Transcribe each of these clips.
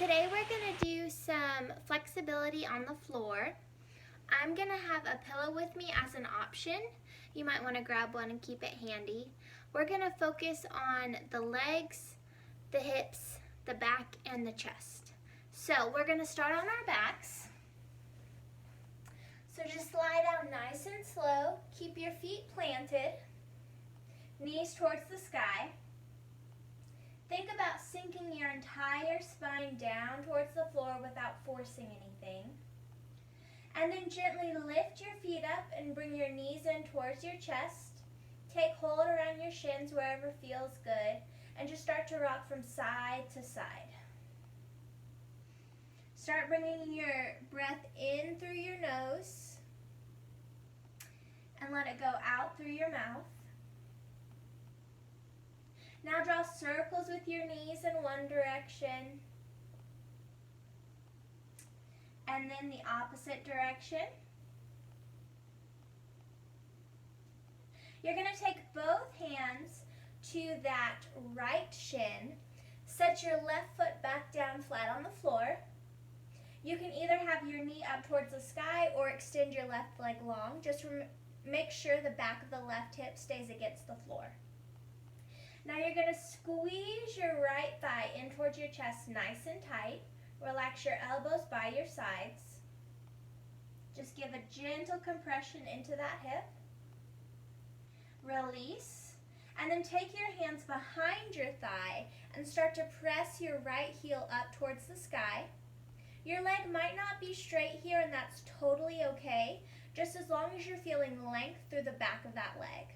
Today we're going to do some flexibility on the floor. I'm going to have a pillow with me as an option. You might want to grab one and keep it handy. We're going to focus on the legs, the hips, the back, and the chest. So we're going to start on our backs. So just lie down nice and slow. Keep your feet planted, knees towards the sky. Think about sinking your entire spine down towards the floor without forcing anything. And then gently lift your feet up and bring your knees in towards your chest. Take hold around your shins wherever feels good and just start to rock from side to side. Start bringing your breath in through your nose and let it go out through your mouth. Now draw circles with your knees in one direction and then the opposite direction. You're going to take both hands to that right shin. Set your left foot back down flat on the floor. You can either have your knee up towards the sky or extend your left leg long. Just make sure the back of the left hip stays against the floor. Now you're going to squeeze your right thigh in towards your chest nice and tight. Relax your elbows by your sides. Just give a gentle compression into that hip. Release. And then take your hands behind your thigh and start to press your right heel up towards the sky. Your leg might not be straight here, and that's totally okay, just as long as you're feeling length through the back of that leg.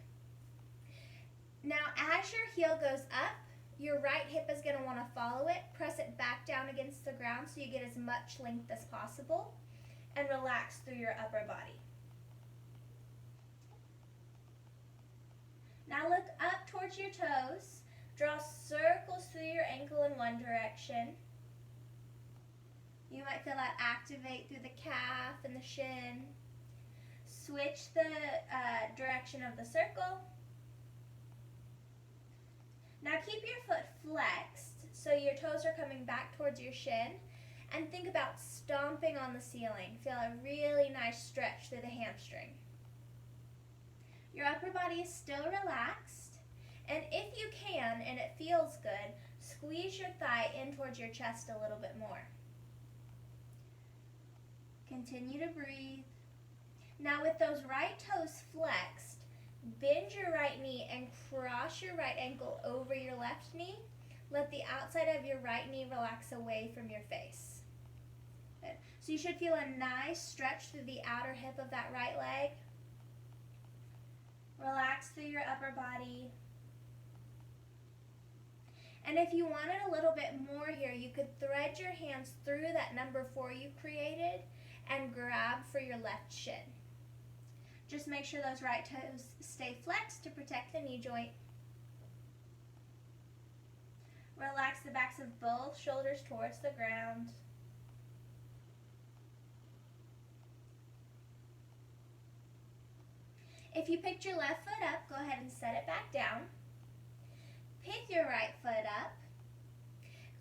Now, as your heel goes up, your right hip is going to want to follow it. Press it back down against the ground so you get as much length as possible, and relax through your upper body. Now look up towards your toes. Draw circles through your ankle in one direction. You might feel that activate through the calf and the shin. Switch the direction of the circle. Now keep your foot flexed so your toes are coming back towards your shin, and think about stomping on the ceiling. Feel a really nice stretch through the hamstring. Your upper body is still relaxed, and if you can and it feels good, squeeze your thigh in towards your chest a little bit more. Continue to breathe. Now with those right toes flexed, bend your right knee and cross your right ankle over your left knee. Let the outside of your right knee relax away from your face. Good. So you should feel a nice stretch through the outer hip of that right leg. Relax through your upper body. And if you wanted a little bit more here, you could thread your hands through that number 4 you created and grab for your left shin. Just make sure those right toes stay flexed to protect the knee joint. Relax the backs of both shoulders towards the ground. If you picked your left foot up, go ahead and set it back down. Pick your right foot up.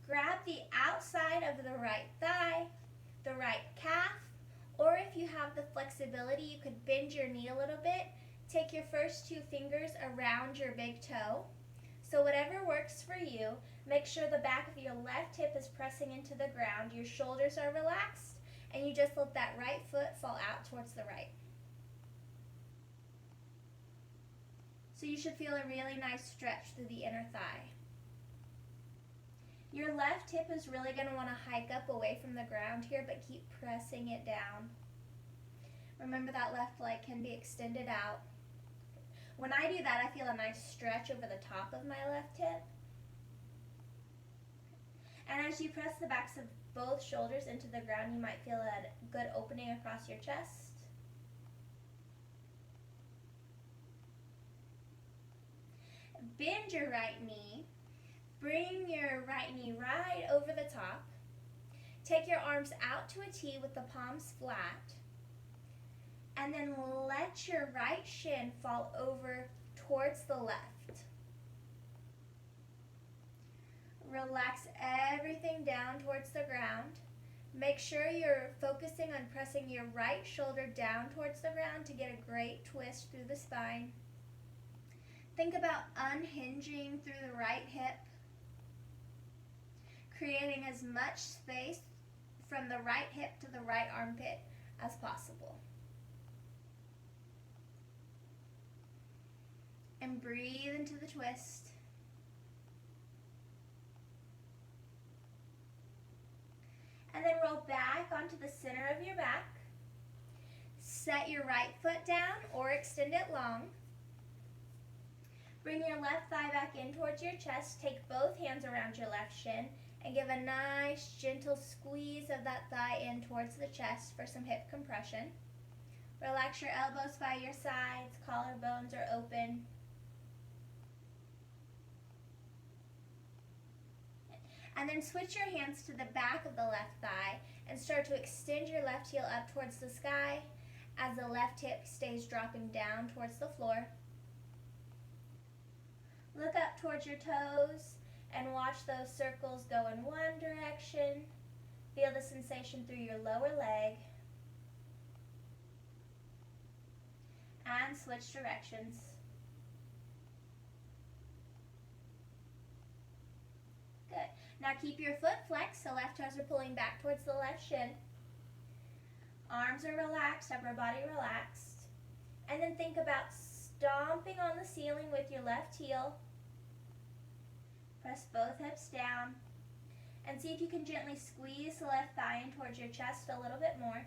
Grab the outside of the right thigh, the right calf, or if you have the flexibility, you could bend your knee a little bit. Take your first 2 fingers around your big toe. So whatever works for you, make sure the back of your left hip is pressing into the ground, your shoulders are relaxed, and you just let that right foot fall out towards the right. So you should feel a really nice stretch through the inner thigh. Your left hip is really going to want to hike up away from the ground here, but keep pressing it down. Remember that left leg can be extended out. When I do that, I feel a nice stretch over the top of my left hip. And as you press the backs of both shoulders into the ground, you might feel a good opening across your chest. Bend your right knee. Bring your right knee right over the top. Take your arms out to a T with the palms flat. And then let your right shin fall over towards the left. Relax everything down towards towards the ground. Make sure you're focusing on pressing your right shoulder down towards the ground to get a great twist through the spine. Think about unhinging through the right hip, creating as much space from the right hip to the right armpit as possible. And breathe into the twist. And then roll back onto the center of your back. Set your right foot down or extend it long. Bring your left thigh back in towards your chest. Take both hands around your left shin and give a nice gentle squeeze of that thigh in towards the chest for some hip compression. Relax your elbows by your sides, collarbones are open. And then switch your hands to the back of the left thigh and start to extend your left heel up towards the sky as the left hip stays dropping down towards the floor. Look up towards your toes and watch those circles go in one direction. Feel the sensation through your lower leg. And switch directions. Good. Now keep your foot flexed, so left toes are pulling back towards the left shin. Arms are relaxed, upper body relaxed. And then think about stomping on the ceiling with your left heel. Press both hips down. And see if you can gently squeeze the left thigh in towards your chest a little bit more.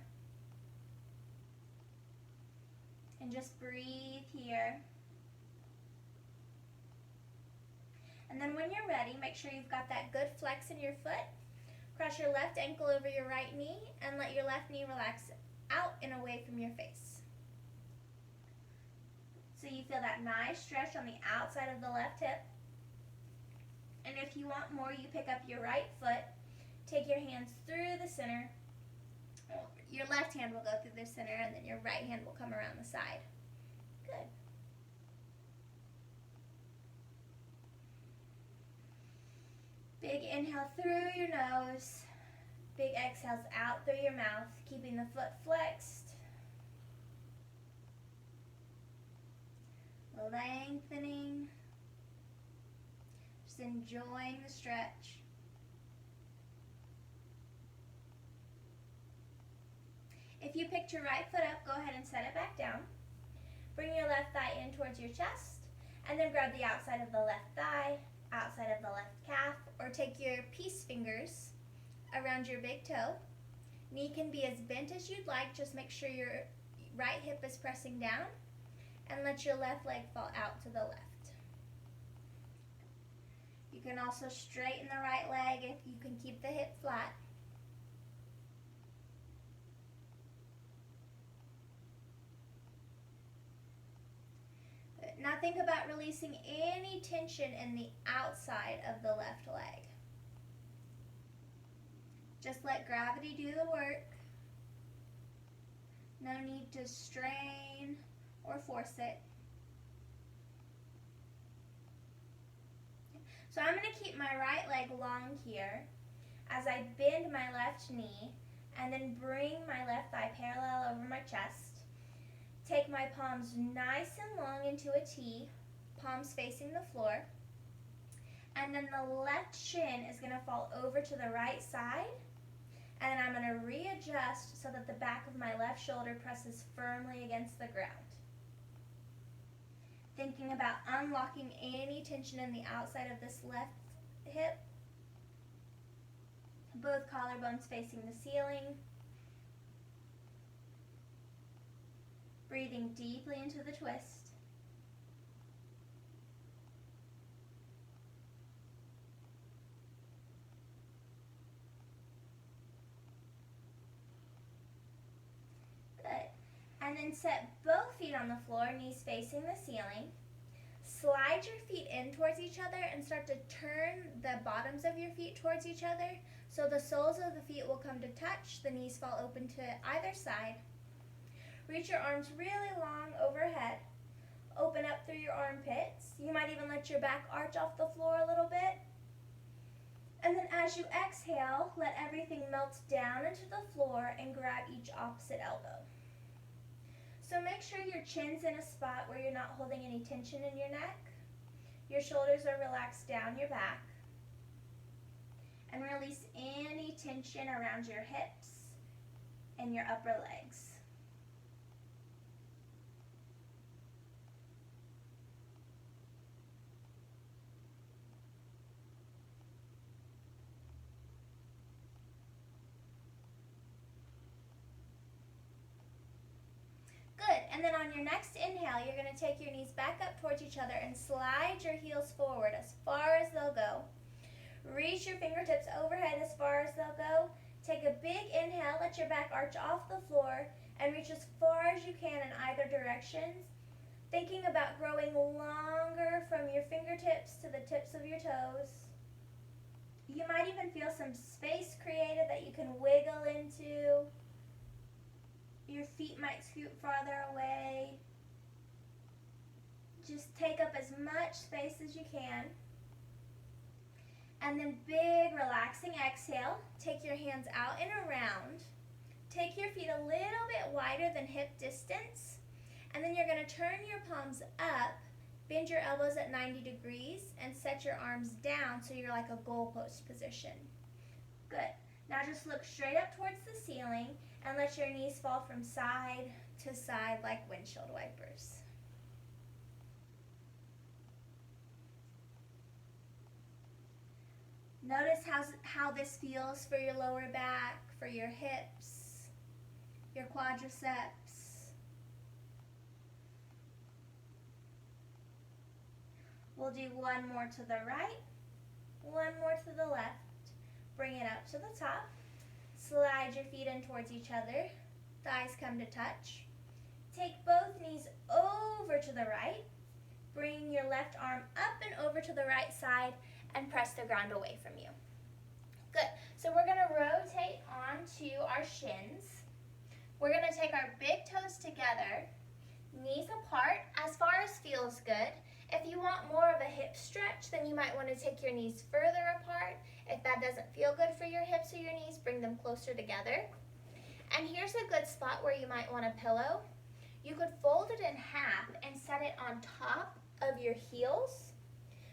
And just breathe here. And then when you're ready, make sure you've got that good flex in your foot. Cross your left ankle over your right knee and let your left knee relax out and away from your face. So you feel that nice stretch on the outside of the left hip. And if you want more, you pick up your right foot, take your hands through the center. Your left hand will go through the center and then your right hand will come around the side. Good. Big inhale through your nose. Big exhales out through your mouth, keeping the foot flexed. Lengthening. Just enjoying the stretch. If you picked your right foot up, go ahead and set it back down. Bring your left thigh in towards your chest, and then grab the outside of the left thigh, outside of the left calf, or take your peace fingers around your big toe. Knee can be as bent as you'd like, just make sure your right hip is pressing down, and let your left leg fall out to the left. You can also straighten the right leg if you can keep the hip flat. Now think about releasing any tension in the outside of the left leg. Just let gravity do the work. No need to strain or force it. So I'm going to keep my right leg long here as I bend my left knee and then bring my left thigh parallel over my chest. Take my palms nice and long into a T, palms facing the floor. And then the left shin is going to fall over to the right side. And then I'm going to readjust so that the back of my left shoulder presses firmly against the ground. Thinking about unlocking any tension in the outside of this left hip. Both collarbones facing the ceiling. Breathing deeply into the twist. Good. And then set both feet on the floor, knees facing the ceiling. Slide your feet in towards each other and start to turn the bottoms of your feet towards each other so the soles of the feet will come to touch, the knees fall open to either side. Reach your arms really long overhead. Open up through your armpits. You might even let your back arch off the floor a little bit. And then as you exhale, let everything melt down into the floor and grab each opposite elbow. So make sure your chin's in a spot where you're not holding any tension in your neck. Your shoulders are relaxed down your back. And release any tension around your hips and your upper legs. Good, and then on your next inhale, you're going to take your knees back up towards each other and slide your heels forward as far as they'll go. Reach your fingertips overhead as far as they'll go. Take a big inhale, let your back arch off the floor, and reach as far as you can in either direction. Thinking about growing longer from your fingertips to the tips of your toes. You might even feel some space created that you can wiggle into. Your feet might scoot farther away. Just take up as much space as you can. And then big relaxing exhale. Take your hands out and around. Take your feet a little bit wider than hip distance. And then you're going to turn your palms up, bend your elbows at 90 degrees, and set your arms down so you're like a goalpost position. Good. Now just look straight up towards the ceiling and let your knees fall from side to side like windshield wipers. Notice how this feels for your lower back, for your hips, your quadriceps. We'll do one more to the right, one more to the left. Bring it up to the top. Slide your feet in towards each other. Thighs come to touch. Take both knees over to the right. Bring your left arm up and over to the right side and press the ground away from you. Good. So we're going to rotate onto our shins. We're going to take our big toes together, knees apart, as far as feels good. If you want more of a hip stretch, then you might want to take your knees further apart. If that doesn't feel good for your hips or your knees, bring them closer together. And here's a good spot where you might want a pillow. You could fold it in half and set it on top of your heels.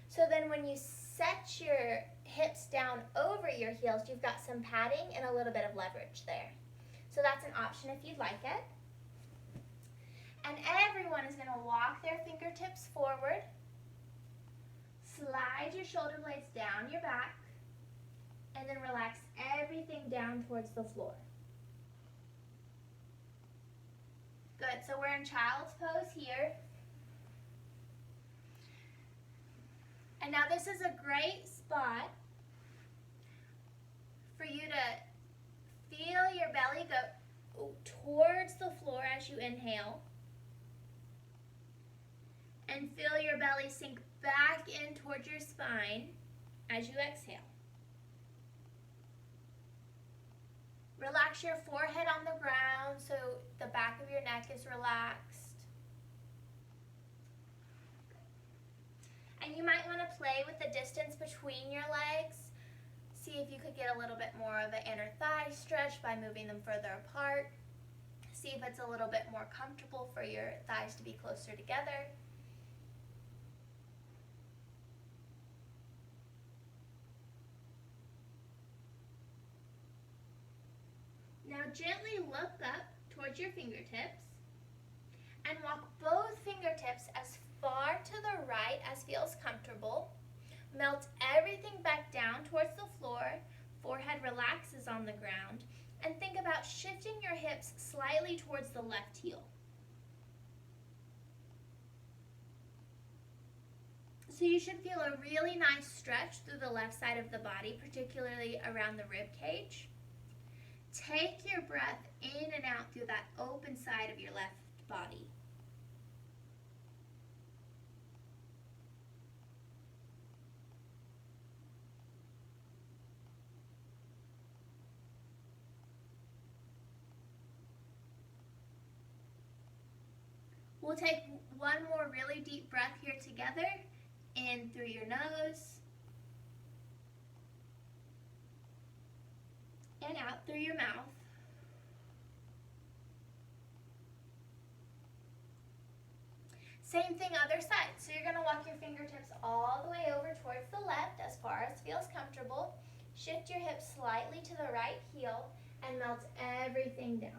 So then when you set your hips down over your heels, you've got some padding and a little bit of leverage there. So that's an option if you'd like it. And everyone is going to walk their fingertips forward. Slide your shoulder blades down your back. And then relax everything down towards the floor. Good, so we're in child's pose here. And now this is a great spot for you to feel your belly go towards the floor as you inhale. And feel your belly sink back in towards your spine as you exhale. Relax your forehead on the ground so the back of your neck is relaxed. And you might want to play with the distance between your legs. See if you could get a little bit more of an inner thigh stretch by moving them further apart. See if it's a little bit more comfortable for your thighs to be closer together. Now gently look up towards your fingertips and walk both fingertips as far to the right as feels comfortable. Melt everything back down towards the floor. Forehead relaxes on the ground. And think about shifting your hips slightly towards the left heel. So you should feel a really nice stretch through the left side of the body, particularly around the rib cage. Take your breath in and out through that open side of your left body. We'll take one more really deep breath here together. In through your nose and out through your mouth. Same thing other side. So you're going to walk your fingertips all the way over towards the left as far as feels comfortable. Shift your hips slightly to the right heel and melt everything down.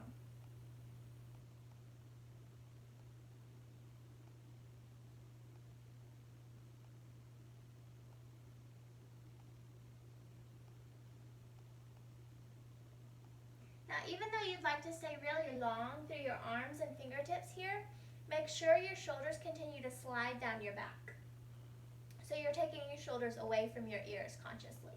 Now, even though you'd like to stay really long through your arms and fingertips here, make sure your shoulders continue to slide down your back. So you're taking your shoulders away from your ears consciously.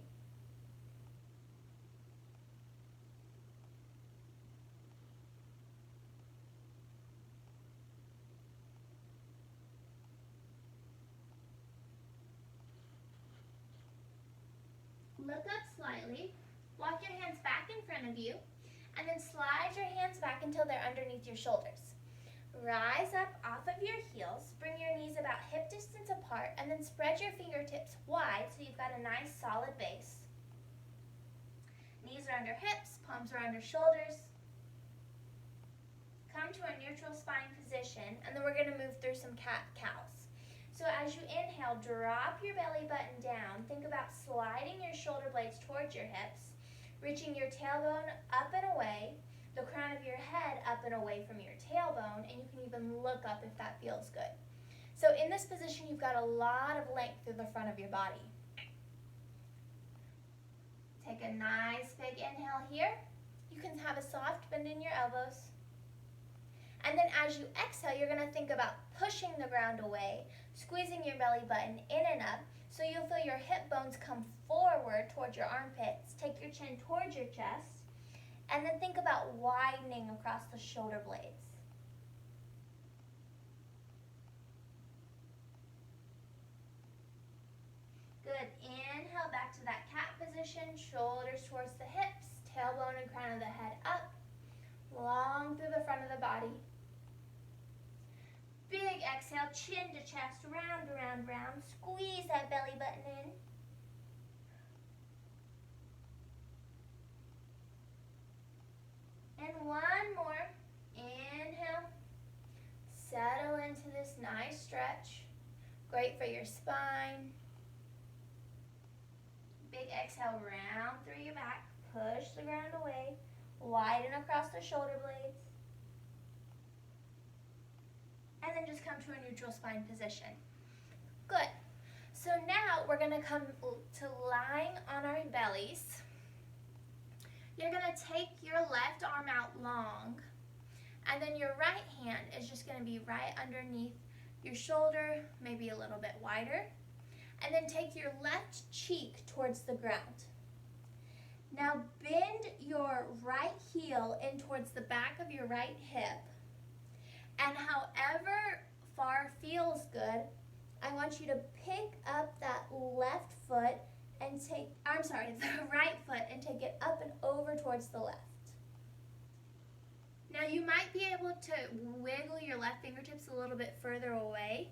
Look up slightly, walk your hands back in front of you, and then slide your hands back until they're underneath your shoulders. Rise up off of your heels, bring your knees about hip distance apart, and then spread your fingertips wide so you've got a nice solid base. Knees are under hips, palms are under shoulders. Come to a neutral spine position, and then we're going to move through some cat-cows. So as you inhale, drop your belly button down. Think about sliding your shoulder blades towards your hips, reaching your tailbone up and away, the crown of your head up and away from your tailbone, and you can even look up if that feels good. So in this position, you've got a lot of length through the front of your body. Take a nice big inhale here. You can have a soft bend in your elbows. And then as you exhale, you're going to think about pushing the ground away, squeezing your belly button in and up, so you'll feel your hip bones come forward towards your armpits. Take your chin towards your chest, and then think about widening across the shoulder blades. Good. Inhale back to that cat position, shoulders towards the hips, tailbone and crown of the head up, long through the front of the body. Big exhale, chin to chest, round, round, round. Squeeze that belly button in. And one more. Inhale. Settle into this nice stretch. Great for your spine. Big exhale, round through your back. Push the ground away. Widen across the shoulder blades. And then just come to a neutral spine position. Good. So now we're going to come to lying on our bellies. You're going to take your left arm out long, and then your right hand is just going to be right underneath your shoulder, maybe a little bit wider. And then take your left cheek towards the ground. Now bend your right heel in towards the back of your right hip. And however far feels good, I want you to pick up that left foot and the right foot and take it up and over towards the left. Now you might be able to wiggle your left fingertips a little bit further away.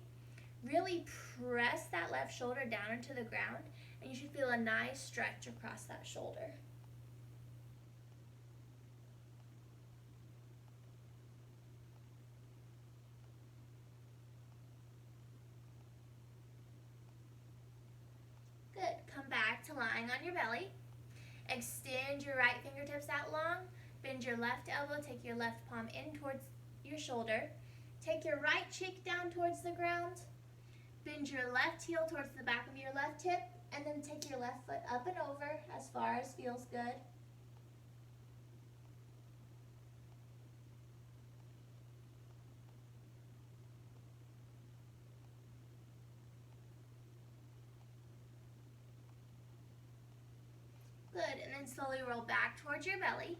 Really press that left shoulder down into the ground, and you should feel a nice stretch across that shoulder. Good. Come back to lying on your belly. Extend your right fingertips out long. Bend your left elbow. Take your left palm in towards your shoulder. Take your right cheek down towards the ground. Bend your left heel towards the back of your left hip, and then take your left foot up and over as far as feels good. Good, and then slowly roll back towards your belly.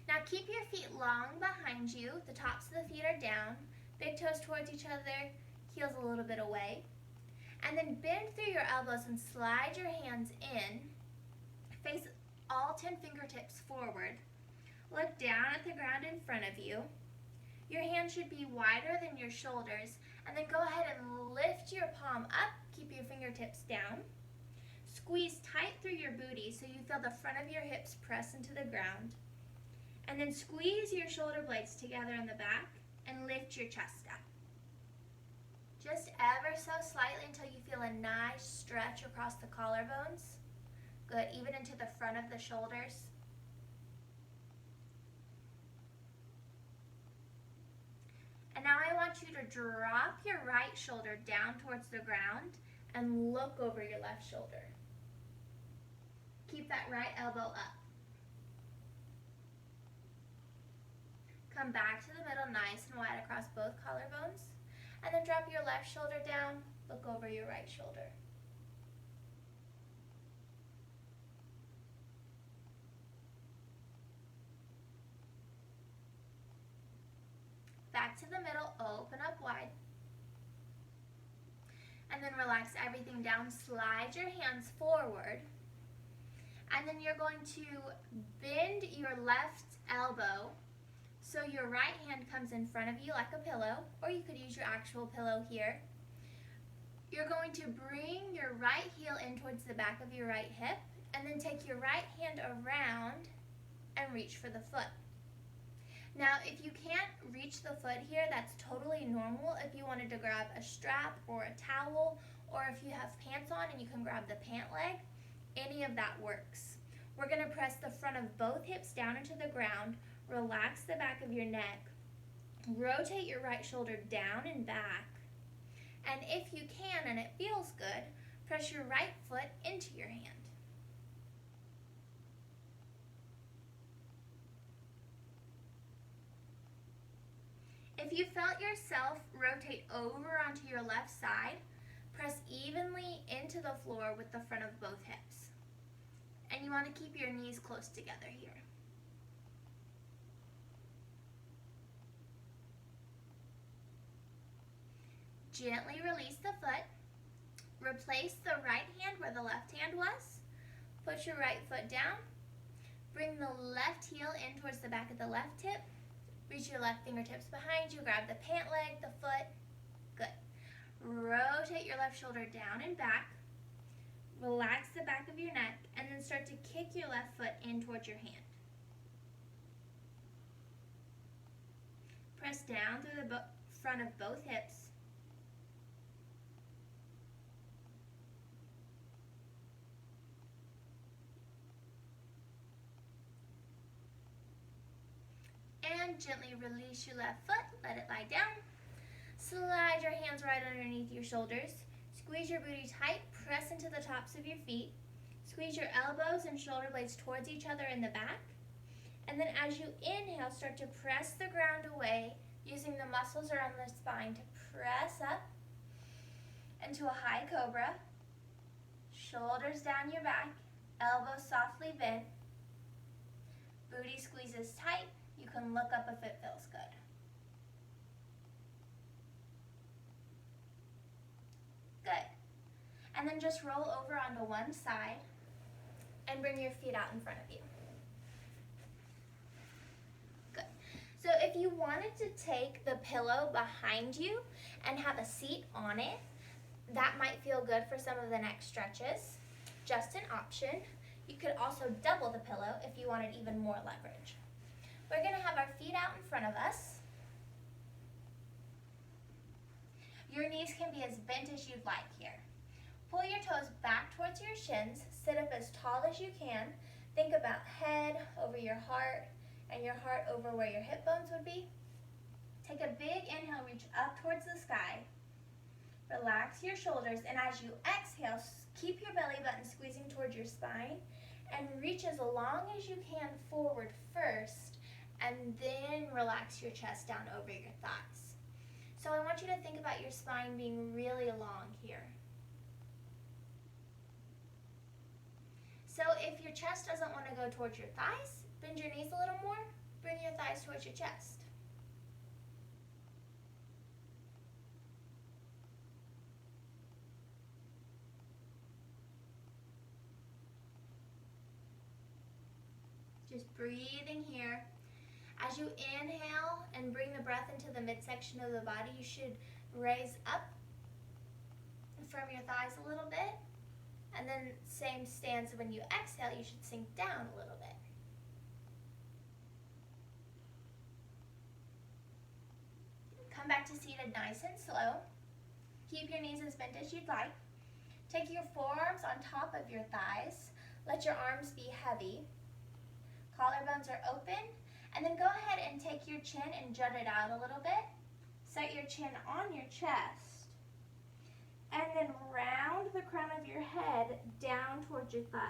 Now keep your feet long behind you. The tops of the feet are down, big toes towards each other, heels a little bit away. And then bend through your elbows and slide your hands in. Face all 10 fingertips forward. Look down at the ground in front of you. Your hands should be wider than your shoulders. And then go ahead and lift your palm up. Keep your fingertips down. Squeeze tight through your booty so you feel the front of your hips press into the ground. And then squeeze your shoulder blades together in the back and lift your chest up. Just ever so slightly until you feel a nice stretch across the collarbones. Good, even into the front of the shoulders. And now I want you to drop your right shoulder down towards the ground and look over your left shoulder. Keep that right elbow up. Come back to the middle, nice and wide across both collarbones. And then drop your left shoulder down, look over your right shoulder. Back to the middle, open up wide. And then relax everything down, slide your hands forward. And then you're going to bend your left elbow so your right hand comes in front of you like a pillow, or you could use your actual pillow here. You're going to bring your right heel in towards the back of your right hip, and then take your right hand around and reach for the foot. Now, if you can't reach the foot here, that's totally normal. If you wanted to grab a strap or a towel, or if you have pants on and you can grab the pant leg, any of that works. We're going to press the front of both hips down into the ground, relax the back of your neck, rotate your right shoulder down and back, and if you can and it feels good, press your right foot into your hand. If you felt yourself rotate over onto your left side, press evenly into the floor with the front of both hips. And you want to keep your knees close together here. Gently release the foot. Replace the right hand where the left hand was. Put your right foot down. Bring the left heel in towards the back of the left hip. Reach your left fingertips behind you. Grab the pant leg, the foot. Good. Rotate your left shoulder down and back. Relax the back of your neck, and then start to kick your left foot in towards your hand. Press down through the front of both hips. And gently release your left foot, let it lie down. Slide your hands right underneath your shoulders. Squeeze your booty tight, press into the tops of your feet. Squeeze your elbows and shoulder blades towards each other in the back. And then as you inhale, start to press the ground away, using the muscles around the spine to press up into a high cobra. Shoulders down your back, elbows softly bent. Booty squeezes tight. You can look up if it feels good. Good. And then just roll over onto one side and bring your feet out in front of you. Good. So if you wanted to take the pillow behind you and have a seat on it, that might feel good for some of the neck stretches. Just an option. You could also double the pillow if you wanted even more leverage. We're going to have our feet out in front of us. Your knees can be as bent as you'd like here. Pull your toes back towards your shins. Sit up as tall as you can. Think about head over your heart and your heart over where your hip bones would be. Take a big inhale, reach up towards the sky. Relax your shoulders, and as you exhale, keep your belly button squeezing towards your spine and reach as long as you can forward first, and then relax your chest down over your thighs. So I want you to think about your spine being really long here. So if your chest doesn't want to go towards your thighs, bend your knees a little more, bring your thighs towards your chest. Just breathing here. As you inhale and bring the breath into the midsection of the body, you should raise up from your thighs a little bit. And then same stance, when you exhale, you should sink down a little bit. Come back to seated nice and slow. Keep your knees as bent as you'd like. Take your forearms on top of your thighs. Let your arms be heavy. Collarbones are open. And then go ahead and take your chin and jut it out a little bit. Set your chin on your chest. And then round the crown of your head down towards your thighs.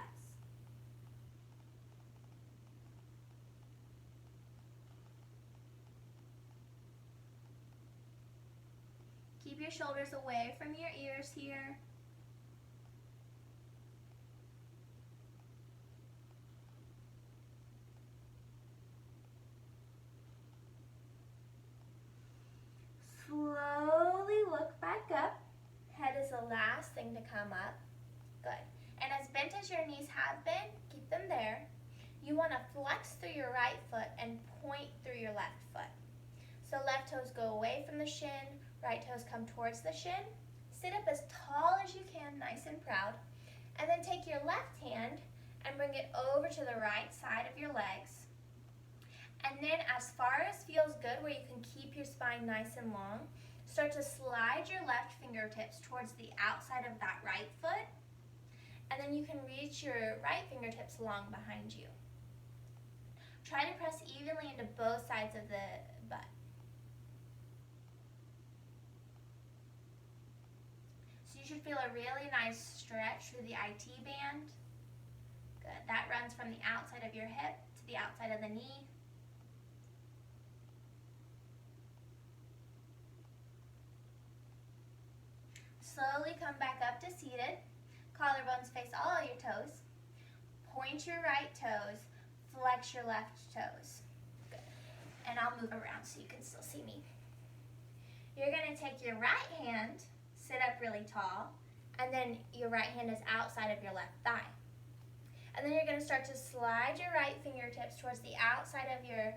Keep your shoulders away from your ears here. Slowly look back up. Head is the last thing to come up. Good. And as bent as your knees have been, keep them there. You want to flex through your right foot and point through your left foot. So left toes go away from the shin, right toes come towards the shin. Sit up as tall as you can, nice and proud. And then take your left hand and bring it over to the right side of your legs. And then as far as feels good, where you can keep your spine nice and long, start to slide your left fingertips towards the outside of that right foot. And then you can reach your right fingertips along behind you. Try to press evenly into both sides of the butt. So you should feel a really nice stretch through the IT band. Good. That runs from the outside of your hip to the outside of the knee. Slowly come back up to seated. Collarbones face all your toes. Point your right toes. Flex your left toes. Good. And I'll move around so you can still see me. You're going to take your right hand, sit up really tall, and then your right hand is outside of your left thigh. And then you're going to start to slide your right fingertips towards the outside of your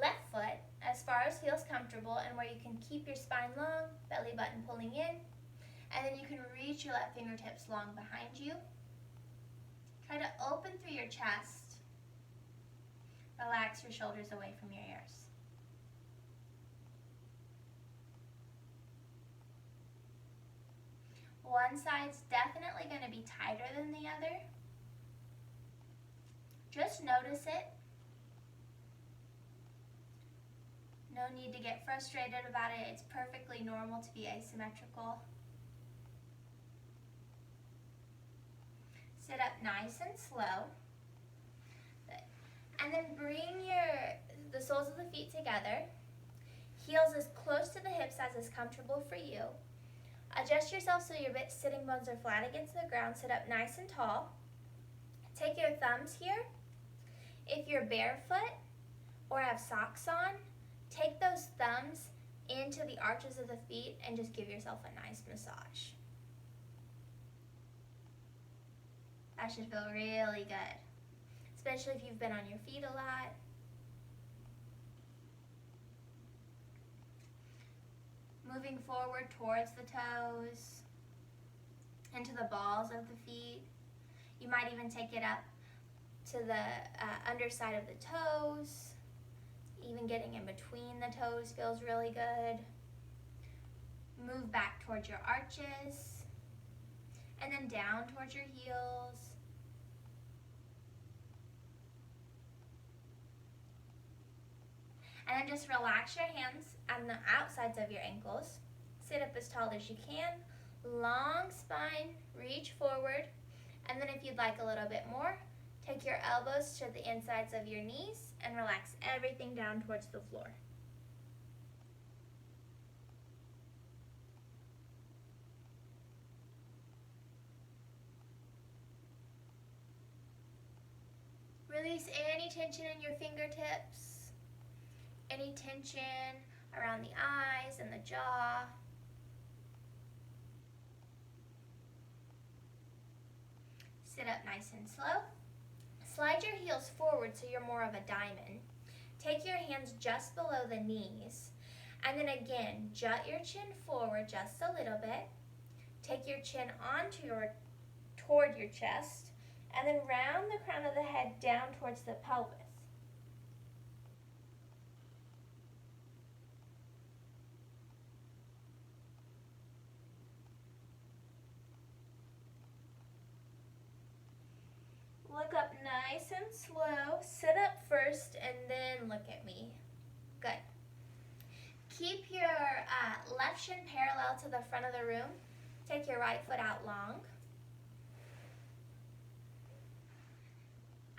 left foot as far as feels comfortable and where you can keep your spine long, belly button pulling in. And then you can reach your left fingertips long behind you. Try to open through your chest. Relax your shoulders away from your ears. One side's definitely going to be tighter than the other. Just notice it. No need to get frustrated about it. It's perfectly normal to be asymmetrical. Sit up nice and slow. Good. And then bring the soles of the feet together. Heels as close to the hips as is comfortable for you. Adjust yourself so your sitting bones are flat against the ground. Sit up nice and tall. Take your thumbs here. If you're barefoot or have socks on, take those thumbs into the arches of the feet and just give yourself a nice massage. That should feel really good, especially if you've been on your feet a lot. Moving forward towards the toes, into the balls of the feet. You might even take it up to the underside of the toes. Even getting in between the toes feels really good. Move back towards your arches, and then down towards your heels. And then just relax your hands on the outsides of your ankles. Sit up as tall as you can. Long spine, reach forward. And then if you'd like a little bit more, take your elbows to the insides of your knees and relax everything down towards the floor. Release any tension in your fingertips. Any tension around the eyes and the jaw. Sit up nice and slow. Slide your heels forward so you're more of a diamond. Take your hands just below the knees. And then again, jut your chin forward just a little bit. Take your chin onto your toward your chest, and then round the crown of the head down towards the pelvis. Look up nice and slow. Sit up first and then look at me. Good. Keep your left shin parallel to the front of the room. Take your right foot out long.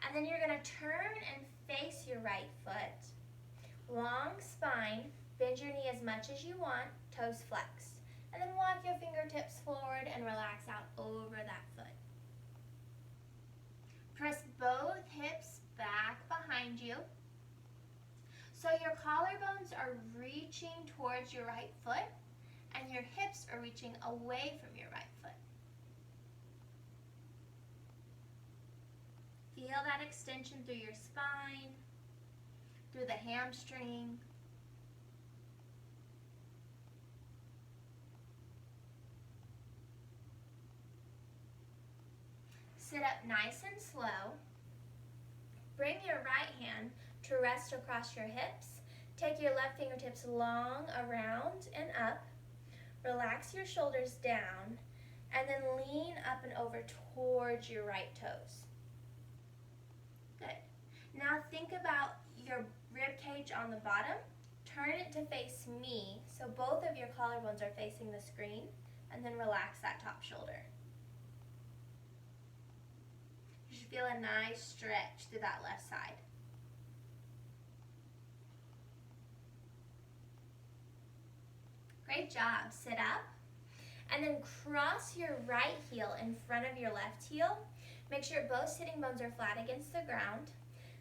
And then you're going to turn and face your right foot. Long spine. Bend your knee as much as you want. Toes flexed. And then walk your fingertips forward and relax out over that foot. Press both hips back behind you. So your collarbones are reaching towards your right foot and your hips are reaching away from your right foot. Feel that extension through your spine, through the hamstring. Sit up nice and slow. Bring your right hand to rest across your hips. Take your left fingertips long around and up. Relax your shoulders down and then lean up and over towards your right toes. Good. Now think about your rib cage on the bottom. Turn it to face me so both of your collarbones are facing the screen, and then relax that top shoulder. You should feel a nice stretch through that left side. Great job. Sit up and then cross your right heel in front of your left heel. Make sure both sitting bones are flat against the ground.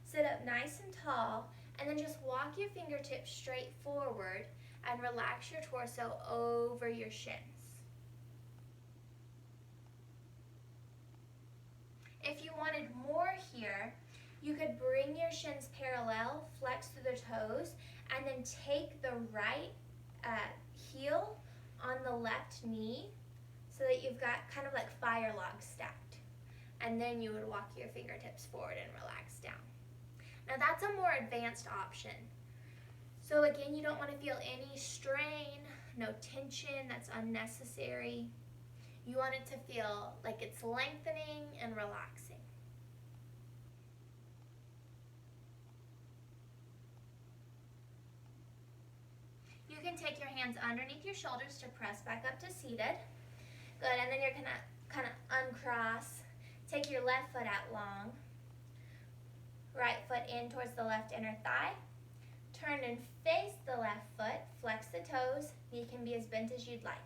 Sit up nice and tall and then just walk your fingertips straight forward and relax your torso over your shins. If you wanted more here, you could bring your shins parallel, flex through the toes, and then take the right heel on the left knee so that you've got kind of like fire logs stacked. And then you would walk your fingertips forward and relax down. Now that's a more advanced option. So again, you don't want to feel any strain, no tension that's unnecessary. You want it to feel like it's lengthening and relaxing. You can take your hands underneath your shoulders to press back up to seated. Good, and then you're gonna kind of uncross. Take your left foot out long. Right foot in towards the left inner thigh. Turn and face the left foot. Flex the toes. Knee can be as bent as you'd like.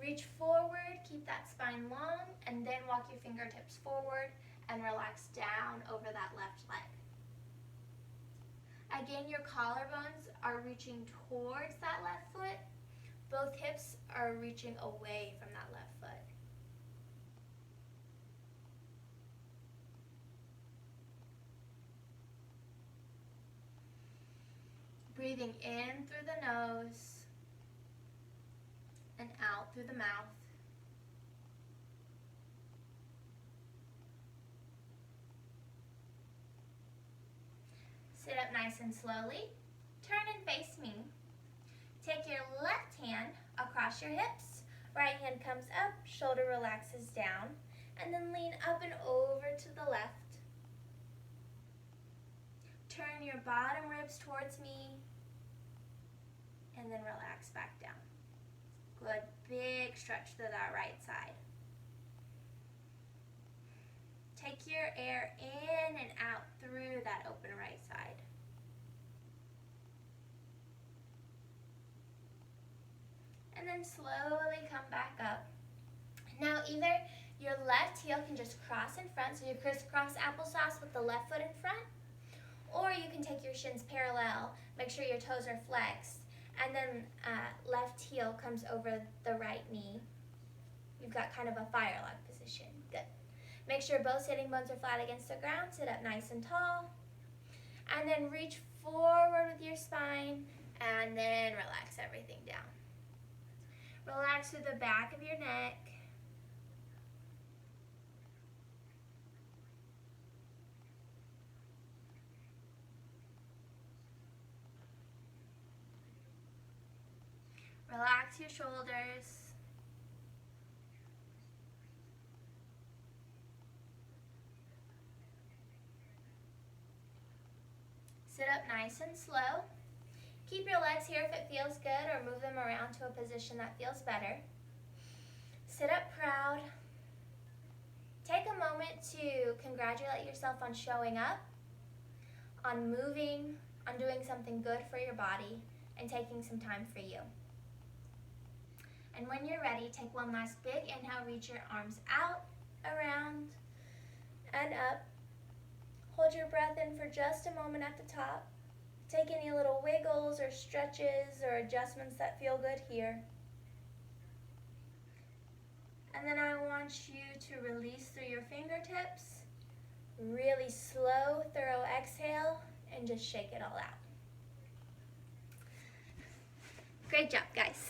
Reach forward, keep that spine long, and then walk your fingertips forward and relax down over that left leg. Again, your collarbones are reaching towards that left foot. Both hips are reaching away from that left foot. Breathing in through the nose and out through the mouth. Sit up nice and slowly. Turn and face me. Take your left hand across your hips. Right hand comes up, shoulder relaxes down, and then lean up and over to the left. Turn your bottom ribs towards me, and then relax back down. Good, big stretch through that right side. Take your air in and out through that open right side. And then slowly come back up. Now either your left heel can just cross in front, so you crisscross applesauce with the left foot in front, or you can take your shins parallel, make sure your toes are flexed, and then left heel comes over the right knee. You've got kind of a fire log position. Good. Make sure both sitting bones are flat against the ground. Sit up nice and tall. And then reach forward with your spine, and then relax everything down. Relax through the back of your neck. Relax your shoulders. Sit up nice and slow. Keep your legs here if it feels good, or move them around to a position that feels better. Sit up proud. Take a moment to congratulate yourself on showing up, on moving, on doing something good for your body, and taking some time for you. And when you're ready, take one last big inhale, reach your arms out, around, and up. Hold your breath in for just a moment at the top. Take any little wiggles or stretches or adjustments that feel good here. And then I want you to release through your fingertips. Really slow, thorough exhale, and just shake it all out. Great job, guys.